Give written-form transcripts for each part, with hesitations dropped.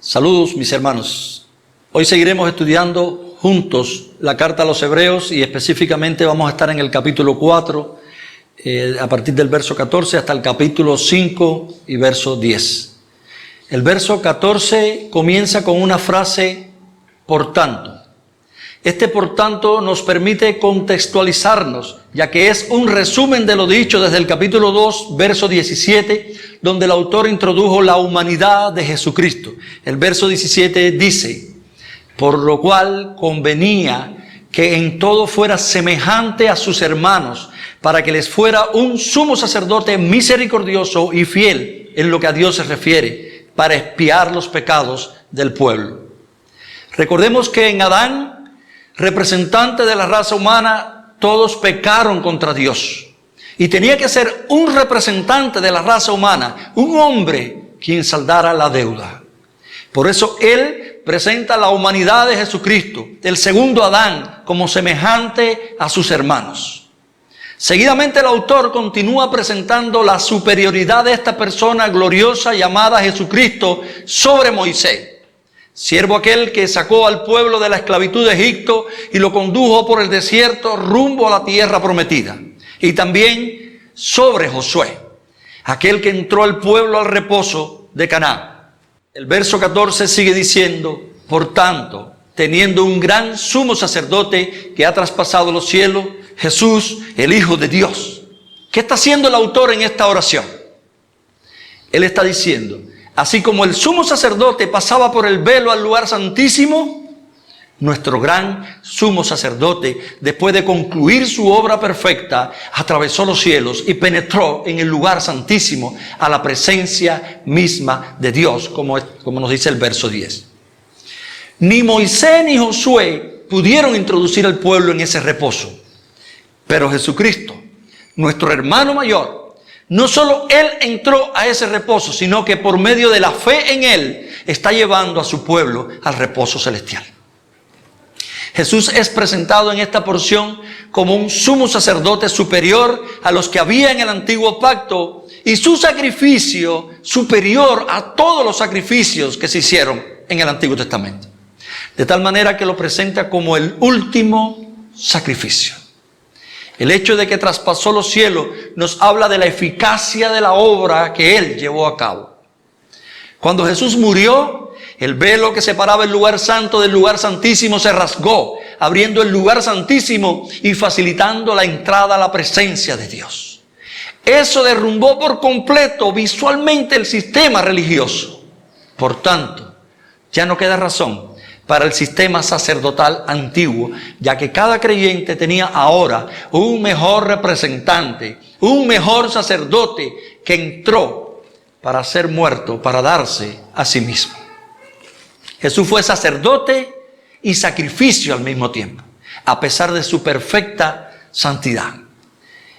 Saludos, mis hermanos. Hoy seguiremos estudiando juntos la carta a los Hebreos y específicamente vamos a estar en el capítulo 4, a partir del verso 14 hasta el capítulo 5 y verso 10. El verso 14 comienza con una frase, por tanto. Este por tanto nos permite contextualizarnos, ya que es un resumen de lo dicho desde el capítulo 2, verso 17, donde el autor introdujo la humanidad de Jesucristo. El verso 17 dice, por lo cual convenía que en todo fuera semejante a sus hermanos, para que les fuera un sumo sacerdote misericordioso y fiel en lo que a Dios se refiere, para expiar los pecados del pueblo. Recordemos que en Adán, representante de la raza humana, todos pecaron contra Dios. Y tenía que ser un representante de la raza humana, un hombre, quien saldara la deuda. Por eso Él presenta la humanidad de Jesucristo, el segundo Adán, como semejante a sus hermanos. Seguidamente el autor continúa presentando la superioridad de esta persona gloriosa llamada Jesucristo sobre Moisés. Siervo aquel que sacó al pueblo de la esclavitud de Egipto y lo condujo por el desierto rumbo a la tierra prometida. Y también sobre Josué, aquel que entró al pueblo al reposo de Canaán. El verso 14 sigue diciendo, por tanto, teniendo un gran sumo sacerdote que ha traspasado los cielos, Jesús, el Hijo de Dios. ¿Qué está haciendo el autor en esta oración? Él está diciendo, así como el sumo sacerdote pasaba por el velo al lugar santísimo, nuestro gran sumo sacerdote, después de concluir su obra perfecta, atravesó los cielos y penetró en el lugar santísimo a la presencia misma de Dios, como nos dice el verso 10. Ni Moisés ni Josué pudieron introducir al pueblo en ese reposo, pero Jesucristo, nuestro hermano mayor, no solo Él entró a ese reposo, sino que por medio de la fe en Él está llevando a su pueblo al reposo celestial. Jesús es presentado en esta porción como un sumo sacerdote superior a los que había en el antiguo pacto y su sacrificio superior a todos los sacrificios que se hicieron en el Antiguo Testamento. De tal manera que lo presenta como el último sacrificio. El hecho de que traspasó los cielos nos habla de la eficacia de la obra que Él llevó a cabo. Cuando Jesús murió, el velo que separaba el lugar santo del lugar santísimo se rasgó, abriendo el lugar santísimo y facilitando la entrada a la presencia de Dios. Eso derrumbó por completo visualmente el sistema religioso. Por tanto, ya no queda razón para el sistema sacerdotal antiguo, ya que cada creyente tenía ahora un mejor representante, un mejor sacerdote que entró para ser muerto, para darse a sí mismo. Jesús fue sacerdote y sacrificio al mismo tiempo, a pesar de su perfecta santidad.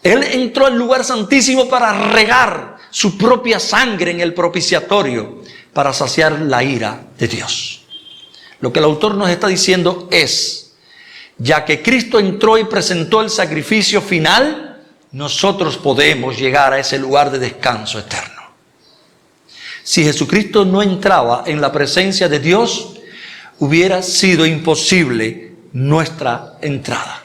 Él entró al lugar santísimo para regar su propia sangre en el propiciatorio, para saciar la ira de Dios. Lo que el autor nos está diciendo es, ya que Cristo entró y presentó el sacrificio final, nosotros podemos llegar a ese lugar de descanso eterno. Si Jesucristo no entraba en la presencia de Dios, hubiera sido imposible nuestra entrada.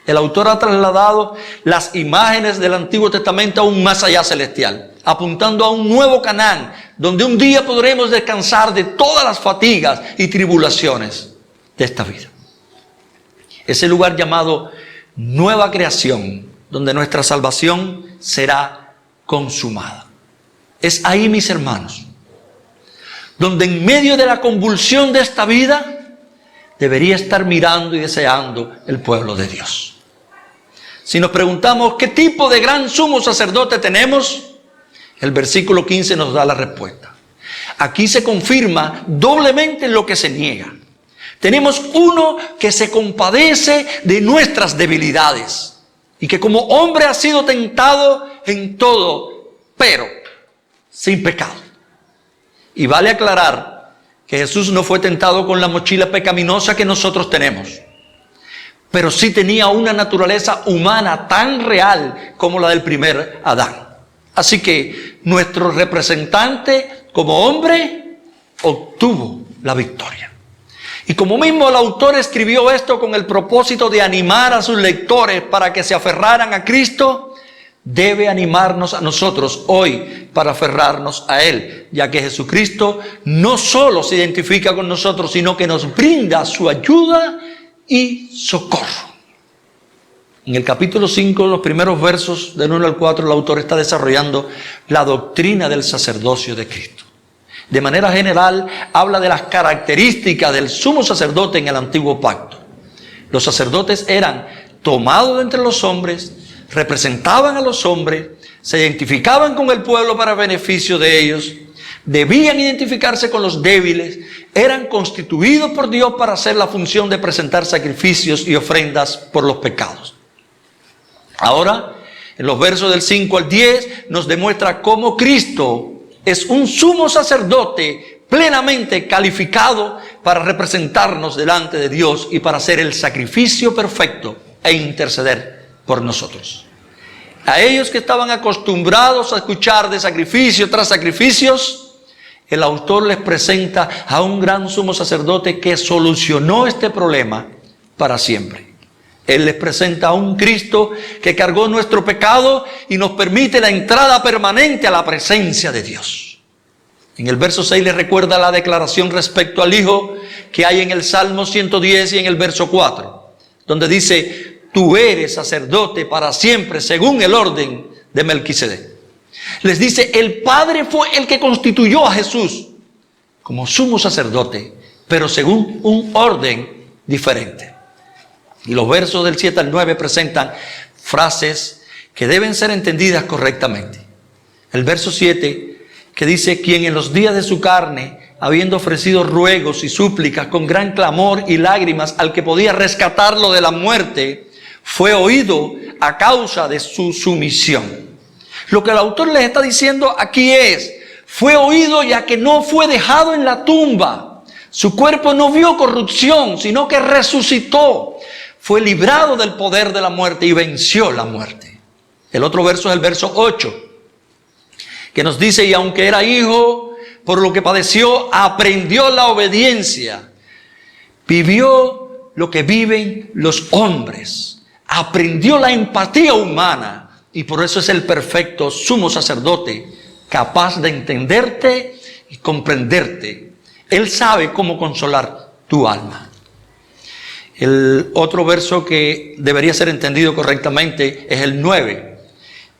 El autor ha trasladado las imágenes del Antiguo Testamento a un más allá celestial, apuntando a un nuevo Canaán, donde un día podremos descansar de todas las fatigas y tribulaciones de esta vida. Ese lugar llamado nueva creación, donde nuestra salvación será consumada. Es ahí, mis hermanos, donde en medio de la convulsión de esta vida, debería estar mirando y deseando el pueblo de Dios. Si nos preguntamos qué tipo de gran sumo sacerdote tenemos, el versículo 15 nos da la respuesta. Aquí se confirma doblemente lo que se niega. Tenemos uno que se compadece de nuestras debilidades y que como hombre ha sido tentado en todo, pero sin pecado. Y vale aclarar que Jesús no fue tentado con la mochila pecaminosa que nosotros tenemos, pero sí tenía una naturaleza humana tan real como la del primer Adán. Así que nuestro representante como hombre obtuvo la victoria. Y como mismo el autor escribió esto con el propósito de animar a sus lectores para que se aferraran a Cristo, debe animarnos a nosotros hoy para aferrarnos a Él, ya que Jesucristo no solo se identifica con nosotros, sino que nos brinda su ayuda y socorro. En el capítulo 5, los primeros versos del 1 al 4, el autor está desarrollando la doctrina del sacerdocio de Cristo. De manera general, habla de las características del sumo sacerdote en el antiguo pacto. Los sacerdotes eran tomados de entre los hombres, representaban a los hombres, se identificaban con el pueblo para beneficio de ellos, debían identificarse con los débiles, eran constituidos por Dios para hacer la función de presentar sacrificios y ofrendas por los pecados. Ahora, en los versos del 5 al 10, nos demuestra cómo Cristo es un sumo sacerdote plenamente calificado para representarnos delante de Dios y para hacer el sacrificio perfecto e interceder por nosotros. A ellos que estaban acostumbrados a escuchar de sacrificio tras sacrificios, el autor les presenta a un gran sumo sacerdote que solucionó este problema para siempre. Él les presenta a un Cristo que cargó nuestro pecado y nos permite la entrada permanente a la presencia de Dios. En el verso 6 les recuerda la declaración respecto al Hijo que hay en el Salmo 110 y en el verso 4, donde dice: tú eres sacerdote para siempre según el orden de Melquisedec. Les dice, el Padre fue el que constituyó a Jesús como sumo sacerdote, pero según un orden diferente. Y los versos del 7 al 9 presentan frases que deben ser entendidas correctamente. El verso 7 que dice: quien en los días de su carne, habiendo ofrecido ruegos y súplicas con gran clamor y lágrimas al que podía rescatarlo de la muerte, fue oído a causa de su sumisión. Lo que el autor les está diciendo aquí es: fue oído ya que no fue dejado en la tumba. Su cuerpo no vio corrupción, sino que resucitó. Fue librado del poder de la muerte y venció la muerte. El otro verso es el verso 8, que nos dice: y aunque era hijo, por lo que padeció, aprendió la obediencia. Vivió lo que viven los hombres. Aprendió la empatía humana. Y por eso es el perfecto sumo sacerdote, capaz de entenderte y comprenderte. Él sabe cómo consolar tu alma. El otro verso que debería ser entendido correctamente es el 9.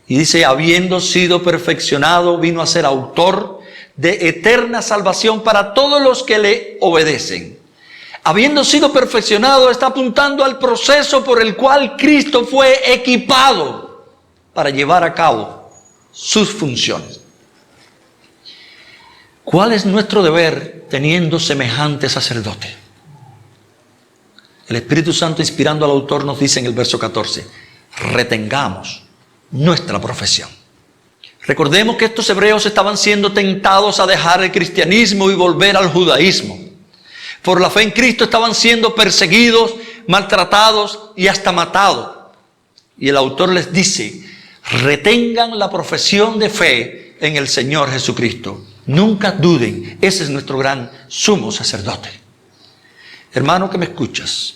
Y dice: habiendo sido perfeccionado, vino a ser autor de eterna salvación para todos los que le obedecen. Habiendo sido perfeccionado, está apuntando al proceso por el cual Cristo fue equipado para llevar a cabo sus funciones. ¿Cuál es nuestro deber teniendo semejante sacerdote? El Espíritu Santo, inspirando al autor, nos dice en el verso 14: retengamos nuestra profesión. Recordemos que estos hebreos estaban siendo tentados a dejar el cristianismo y volver al judaísmo. Por la fe en Cristo estaban siendo perseguidos, maltratados y hasta matados. Y el autor les dice: retengan la profesión de fe en el Señor Jesucristo. Nunca duden, ese es nuestro gran sumo sacerdote. Hermano que me escuchas,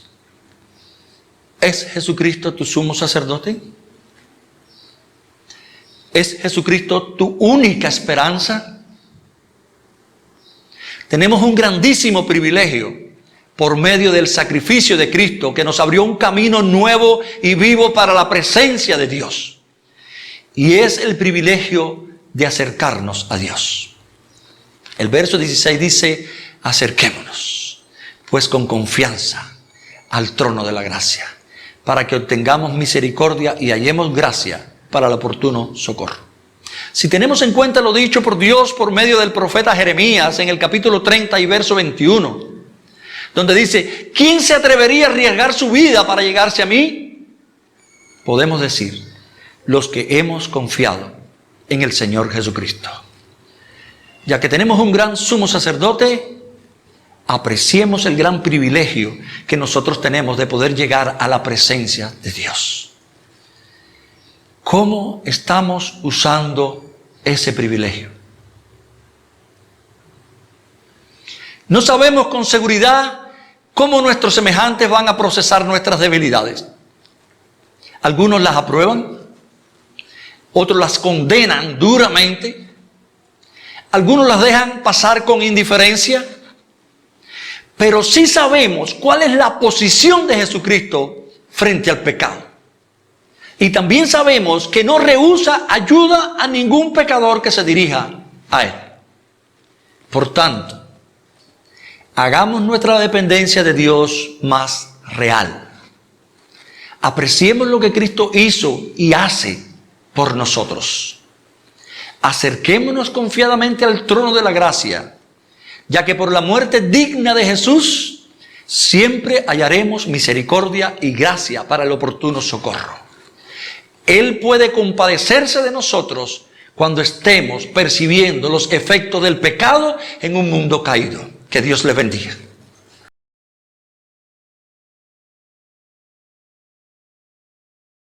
¿es Jesucristo tu sumo sacerdote? ¿Es Jesucristo tu única esperanza? Tenemos un grandísimo privilegio por medio del sacrificio de Cristo, que nos abrió un camino nuevo y vivo para la presencia de Dios. Y es el privilegio de acercarnos a Dios. El verso 16 dice: acerquémonos pues con confianza al trono de la gracia, para que obtengamos misericordia y hallemos gracia para el oportuno socorro. Si tenemos en cuenta lo dicho por Dios por medio del profeta Jeremías en el capítulo 30 y verso 21, donde dice: ¿quién se atrevería a arriesgar su vida para llegarse a mí? Podemos decir: los que hemos confiado en el Señor Jesucristo. Ya que tenemos un gran sumo sacerdote, apreciemos el gran privilegio que nosotros tenemos de poder llegar a la presencia de Dios. ¿Cómo estamos usando ese privilegio? No sabemos con seguridad cómo nuestros semejantes van a procesar nuestras debilidades. Algunos las aprueban, otros las condenan duramente, algunos las dejan pasar con indiferencia, pero sí sabemos cuál es la posición de Jesucristo frente al pecado. Y también sabemos que no rehúsa ayuda a ningún pecador que se dirija a Él. Por tanto, hagamos nuestra dependencia de Dios más real. Apreciemos lo que Cristo hizo y hace por nosotros. Acerquémonos confiadamente al trono de la gracia, ya que por la muerte digna de Jesús siempre hallaremos misericordia y gracia para el oportuno socorro. Él puede compadecerse de nosotros cuando estemos percibiendo los efectos del pecado en un mundo caído. Que Dios les bendiga.